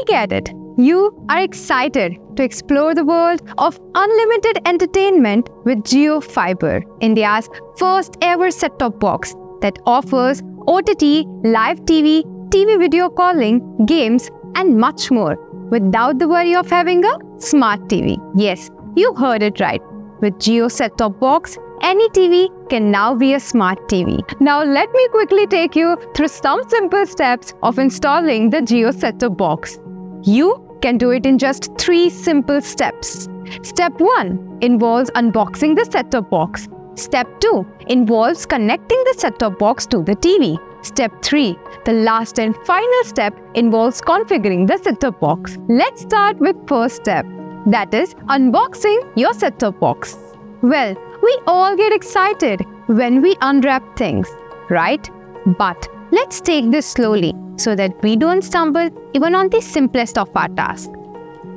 get it. You are excited to explore the world of unlimited entertainment with JioFiber, India's first ever set-top box that offers OTT, live TV, TV video calling, games, and much more without the worry of having a smart TV. Yes, you heard it right. With Jio Set-top box, any TV can now be a smart TV. Now let me quickly take you through some simple steps of installing the Jio Set-top box. You can do it in just 3 simple steps. Step 1 involves unboxing the set-top box. Step 2 involves connecting the set-top box to the TV. Step 3, the last and final step, involves configuring the set-top box. Let's start with first step, that is unboxing your set-top box. Well, we all get excited when we unwrap things, right? But let's take this slowly so that we don't stumble even on the simplest of our tasks.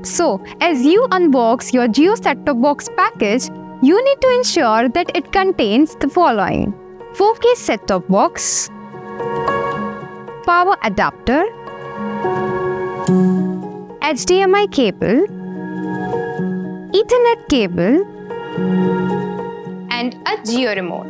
So, as you unbox your Jio set-top box package, you need to ensure that it contains the following: 4K set-top box, power adapter, HDMI cable, Ethernet cable, and a Jio Remote.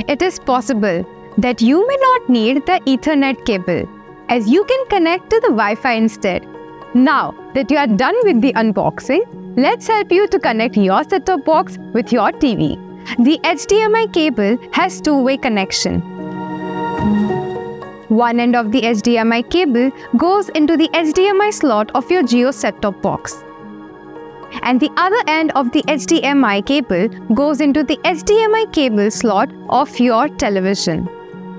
It is possible that you may not need the Ethernet cable, as you can connect to the Wi-Fi instead. Now that you are done with the unboxing, let's help you to connect your set-top box with your TV. The HDMI cable has two-way connection. One end of the HDMI cable goes into the HDMI slot of your Jio set-top box, and the other end of the HDMI cable goes into the HDMI cable slot of your television.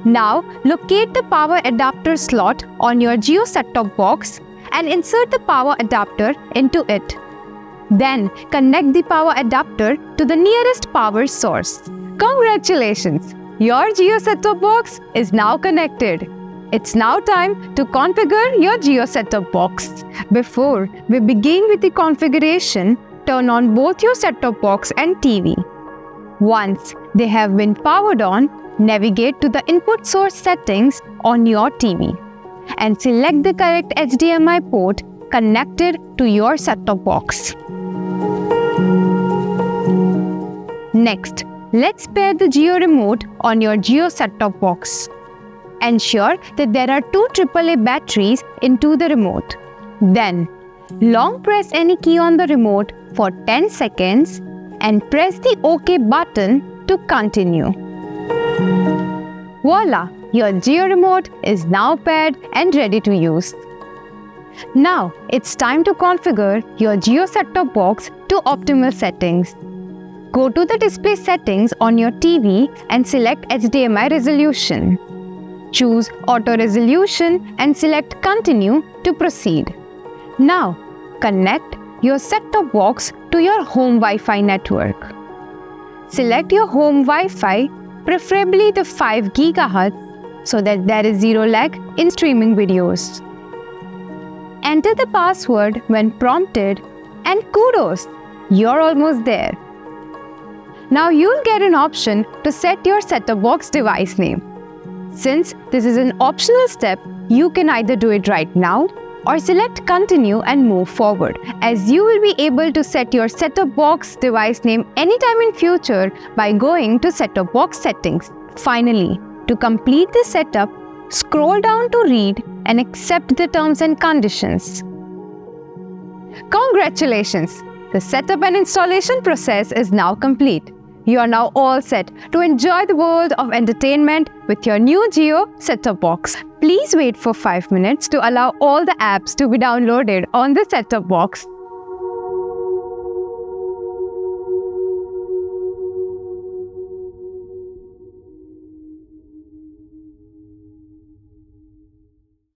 Now, locate the power adapter slot on your Jio set-top box and insert the power adapter into it. Then, connect the power adapter to the nearest power source. Congratulations! Your Jio set-top box is now connected. It's now time to configure your Jio set-top box. Before we begin with the configuration, turn on both your set-top box and TV. Once they have been powered on, navigate to the input source settings on your TV and select the correct HDMI port connected to your set-top box. Next, let's pair the Jio Remote on your Jio set-top box. Ensure that there are 2 AAA batteries into the remote. Then, long press any key on the remote for 10 seconds and press the OK button to continue. Voila! Your Jio Remote is now paired and ready to use. Now, it's time to configure your Jio set-top box to optimal settings. Go to the display settings on your TV and select HDMI resolution. Choose Auto Resolution and select Continue to proceed. Now, connect your set-top box to your home Wi-Fi network. Select your home Wi-Fi, preferably the 5 GHz, so that there is zero lag in streaming videos. Enter the password when prompted, and kudos, you're almost there. Now you'll get an option to set your set-top box device name. Since this is an optional step, you can either do it right now or select Continue and move forward, as you will be able to set your set-top box device name anytime in future by going to set-top box settings. Finally, to complete the setup, scroll down to read and accept the terms and conditions. Congratulations! The setup and installation process is now complete. You are now all set to enjoy the world of entertainment with your new Jio set-top box. Please wait for 5 minutes to allow all the apps to be downloaded on the set-top box.